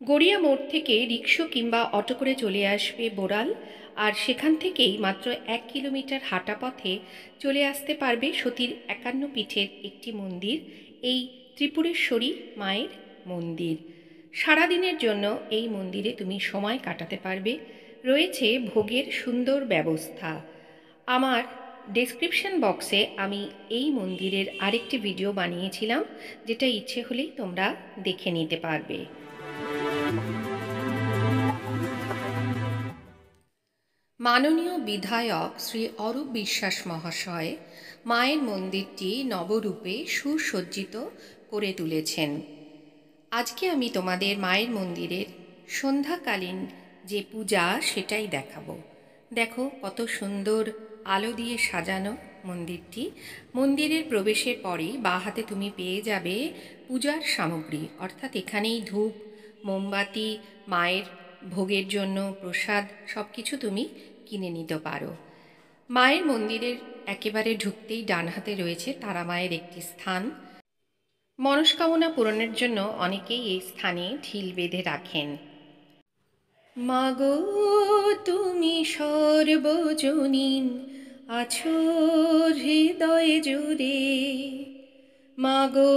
গড়িয়া মোড় থেকে রিকশা কিংবা অটো করে চলে আসবে বোড়াল, আর সেখান থেকেই মাত্র 1 কিলোমিটার হাঁটা পথে চলে আসতে পারবে সতীর 51 পীঠের একটি মন্দির, এই ত্রিপুরেশ্বরী মায়ের মন্দির। সারাদিনের জন্য এই মন্দিরে তুমি সময় কাটাতে পারবে। রয়েছে ভোগের সুন্দর ব্যবস্থা। আমার ডেসক্রিপশন বক্সে আমি এই মন্দিরের আরেকটি ভিডিও বানিয়েছিলাম, যেটা ইচ্ছে হলেই তোমরা দেখে নিতে পারবে। মাননীয় বিধায়ক শ্রী অরূপ বিশ্বাস মহাশয় মায়ের মন্দিরটি নবরূপে সুসজ্জিত করে তুলেছেন। আজকে আমি তোমাদের মায়ের মন্দিরের সন্ধ্যাকালীন যে পূজা সেটাই দেখাবো। দেখো কত সুন্দর আলো দিয়ে সাজানো মন্দিরটি। মন্দিরের প্রবেশের পরেই বাঁ হাতে তুমি পেয়ে যাবে পূজার সামগ্রী, অর্থাৎ এখানেই ধূপ, মোমবাতি, মায়ের ভোগের জন্য প্রসাদ সব কিছু তুমি কিনে নিতে পারো। মায়ের মন্দিরের একেবারে ঢুকতেই ডান হাতে রয়েছে তারা মায়ের একটি স্থান। মনস্কামনা পূরণের জন্য অনেকেই এই স্থানে ঢিল বেঁধে রাখেন। মাগো তুমি সর্বজনীন আছো হৃদয়ে জুড়ে, মাগো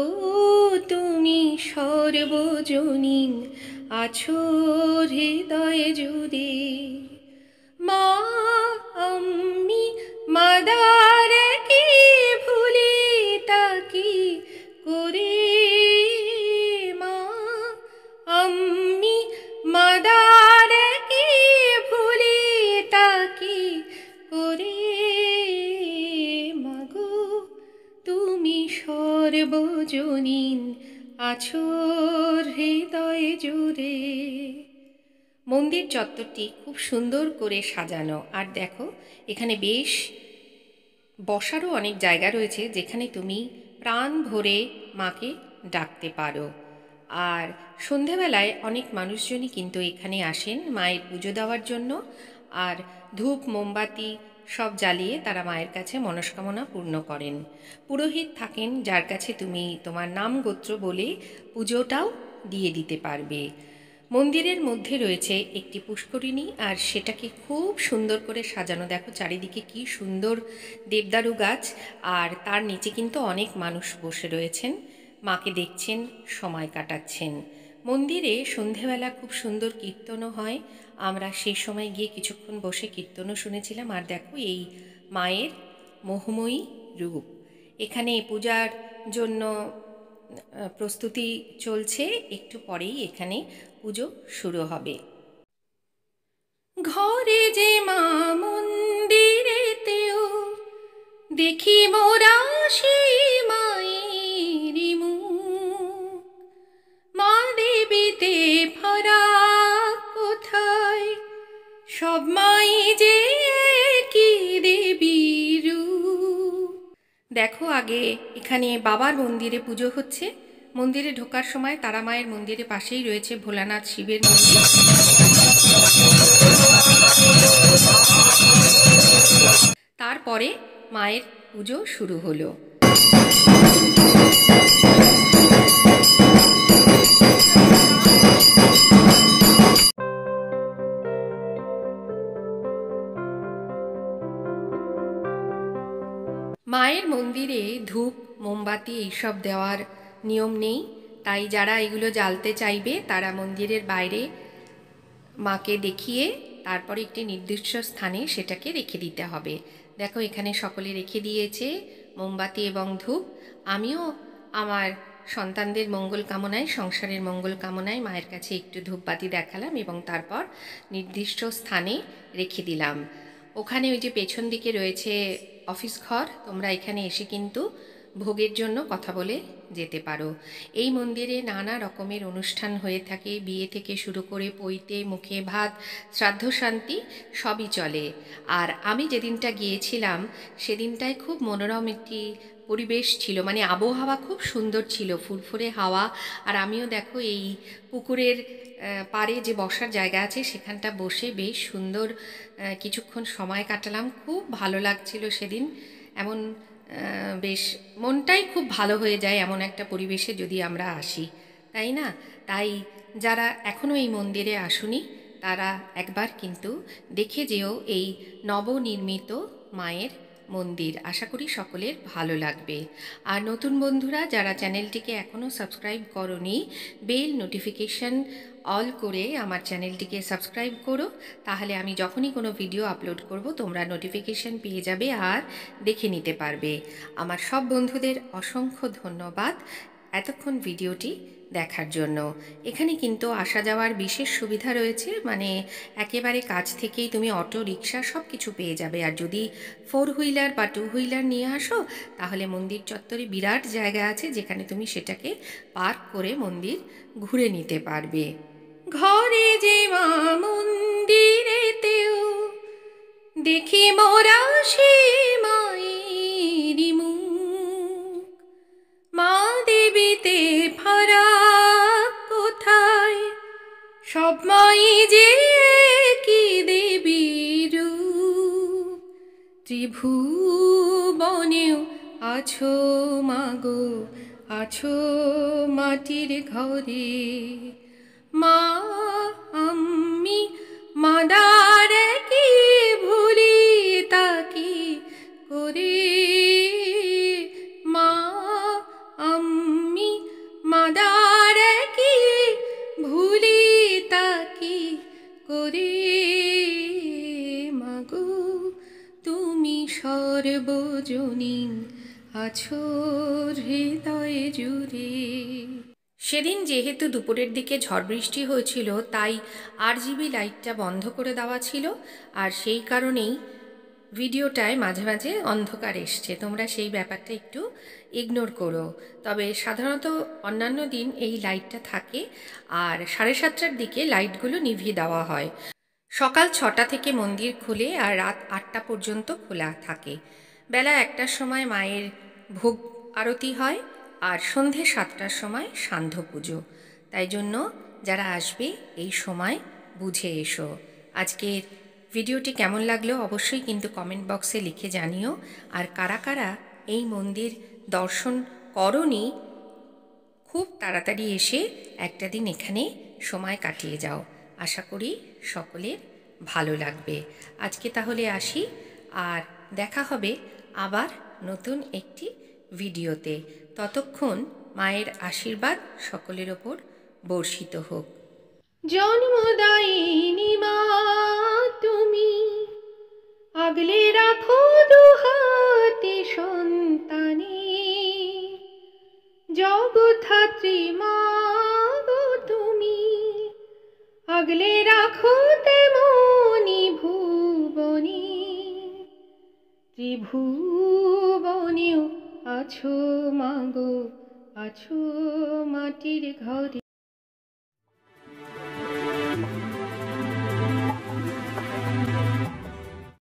তুমি সর্বজনীন আছো হৃদয়ে জুড়ে। মা আমি মাদার কি ভুলি তাকি করে, মা আমি মাদার কি ভুলি তাকি করে, মাগো তুমি সর্বজনীন আছো হৃদয়ে জুড়ে। মন্দির চত্বরটি খুব সুন্দর করে সাজানো, আর দেখো এখানে বেশ বসারও অনেক জায়গা রয়েছে যেখানে তুমি প্রাণ ভরে মাকে ডাকতে পারো। আর সন্ধেবেলায় অনেক মানুষজনই কিন্তু এখানে আসেন মায়ের পুজো দেওয়ার জন্য, আর ধূপ মোমবাতি সব জ্বালিয়ে তারা মায়ের কাছে মনস্কামনা পূর্ণ করেন। পুরোহিত থাকেন যার কাছে তুমি তোমার নাম গোত্র বলে পুজোটাও দিয়ে দিতে পারবে। মন্দিরের মধ্যে রয়েছে একটি পুষ্করিণী, আর সেটাকে খুব সুন্দর করে সাজানো। দেখো চারিদিকে কি সুন্দর দেবদারু গাছ, আর তার নিচে কিন্তু অনেক মানুষ বসে রয়েছেন, মাকে দেখছেন, সময় কাটাচ্ছেন। মন্দিরে সন্ধেবেলা খুব সুন্দর কীর্তনও হয়। আমরা সেই সময় গিয়ে কিছুক্ষণ বসে কীর্তনও শুনেছিলাম। আর দেখো এই মায়ের মোহময়ী রূপ। এখানে পূজার জন্য প্রস্তুতি চলছে, একটু পরেই এখানে পুজো শুরু হবে। ঘরে যে মা মন্দিরেতেও দেখি মোরা সেই মায়ের মুখ, মা দেবীতে ফারাক কোথায়, সব মাই যে কি দেবীর রূপ। দেখো আগে এখানে বাবার মন্দিরে পুজো হচ্ছে। মন্দিরে ঢোকার সময় তারা মায়ের মন্দিরের পাশেই রয়েছে ভোলানাথ শিবের মন্দির। তারপরে মায়ের পুজো শুরু হলো। মায়ের মন্দিরে ধূপ মোমবাতি এইসব দেওয়ার নিয়ম নেই, তাই যারা এগুলো জ্বালতে চাইবে তারা মন্দিরের বাইরে মাকে দেখিয়ে তারপরে একটি নির্দিষ্ট স্থানে সেটাকে রেখে দিতে হবে। দেখো এখানে সকলে রেখে দিয়েছে মোমবাতি এবং ধূপ। আমিও আমার সন্তানদের মঙ্গল কামনায়, সংসারের মঙ্গল কামনায় মায়ের কাছে একটু ধূপবাতি দেখালাম এবং তারপর নির্দিষ্ট স্থানে রেখে দিলাম। ওখানে ওই যে পেছন দিকে রয়েছে অফিস ঘর, তোমরা এখানে এসে কিন্তু ভোগের জন্য কথা বলে যেতে পারো। এই মন্দিরে নানা রকমের অনুষ্ঠান হয়ে থাকে, বিয়ে থেকে শুরু করে পৈতে, মুখে ভাত, শ্রাদ্ধ শান্তি সবই চলে। আর আমি যেদিনটা গিয়েছিলাম সেদিনটায় খুব মনোরম একটি পরিবেশ ছিল, মানে আবহাওয়া খুব সুন্দর ছিল, ফুরফুরে হাওয়া। আর আমিও দেখো এই পুকুরের পাড়ে যে বসার জায়গা আছে সেখানটা বসে বেশ সুন্দর কিছুক্ষণ সময় কাটালাম। খুব ভালো লাগছিল সেদিন। এমন বেশ মনটাই খুব ভালো হয়ে যায় এমন একটা পরিবেশে যদি আমরা আসি, তাই না? তাই যারা এখনও এই মন্দিরে আসুনি তারা একবার কিন্তু দেখে যেও এই নবনির্মিত মায়ের মন্দির। আশা করি সকলের ভালো লাগবে। আর নতুন বন্ধুরা যারা চ্যানেলটিকে এখনও সাবস্ক্রাইব করনি, বেল নোটিফিকেশান অল করে আমার চ্যানেলটিকে সাবস্ক্রাইব করো, তাহলে আমি যখনই কোনো ভিডিও আপলোড করব তোমরা নোটিফিকেশান পেয়ে যাবে আর দেখে নিতে পারবে। আমার সব বন্ধুদের অসংখ্য ধন্যবাদ এতক্ষণ ভিডিওটি দেখার জন্য। এখানে কিন্তু আসা যাওয়ার বিশেষ সুবিধা রয়েছে, মানে একেবারে কাছ থেকেই তুমি অটো রিক্সা সব কিছু পেয়ে যাবে। আর যদি 4 হুইলার বা 2 হুইলার নিয়ে আসো তাহলে মন্দির চত্বরে বিরাট জায়গা আছে যেখানে তুমি সেটাকে পার্ক করে মন্দির ঘুরে নিতে পারবে। ঘরে যে মা মন্দিরেতেও দেখি মোরা সে মায়েরই মুখ, মা দেবীতে ফারাক কোথায়, সব মাই যে কি দেবীর রূপ। ত্রিভুবনেও আছো মাগো, আছো মাটির ঘরে, মা আমি মাদার কি ভুলি তাকি করে, মা আমি মাদার কি ভুলি তাকি করে, মাগো তুমি সর্বজনীন আছো হৃদয়ে জুড়ে। সেদিন যেহেতু দুপুরের দিকে ঝড় বৃষ্টি হয়েছিল তাই RGB লাইটটা বন্ধ করে দেওয়া ছিল, আর সেই কারণেই ভিডিওটায় মাঝে মাঝে অন্ধকার এসছে। তোমরা সেই ব্যাপারটা একটু ইগনোর করো। তবে সাধারণত অন্যান্য দিন এই লাইটটা থাকে, আর 7:30টার দিকে লাইটগুলো নিভিয়ে দেওয়া হয়। সকাল 6টা থেকে মন্দির খুলে আর রাত 8টা পর্যন্ত খোলা থাকে। বেলা 1টার সময় মায়ের ভোগ আরতি হয়, আর সন্ধে 7টার সময় সান্ধ্য পুজো। তাই জন্য যারা আসবে এই সময় বুঝে এসো। আজকের ভিডিওটি কেমন লাগলো অবশ্যই কিন্তু কমেন্ট বক্সে লিখে জানিও। আর কারা কারা এই মন্দির দর্শন করনি, খুব তাড়াতাড়ি এসে একটা দিন এখানে সময় কাটিয়ে যাও। আশা করি সকলের ভালো লাগবে। আজকে তাহলে আসি, আর দেখা হবে আবার নতুন একটি ভিডিওতে। ততক্ষণ মায়ের আশীর্বাদ সকলের ওপর বর্ষিত হোক। জন্মদায়িনী মা তুমি, আগলে রাখো দুহাতে সন্তানে, জগৎধাত্রী মা গো তুমি, আগলে রাখো তেমনি ভুবনে, ত্রিভুবনেও আছো মাগো, আছো মাটির ঘরে।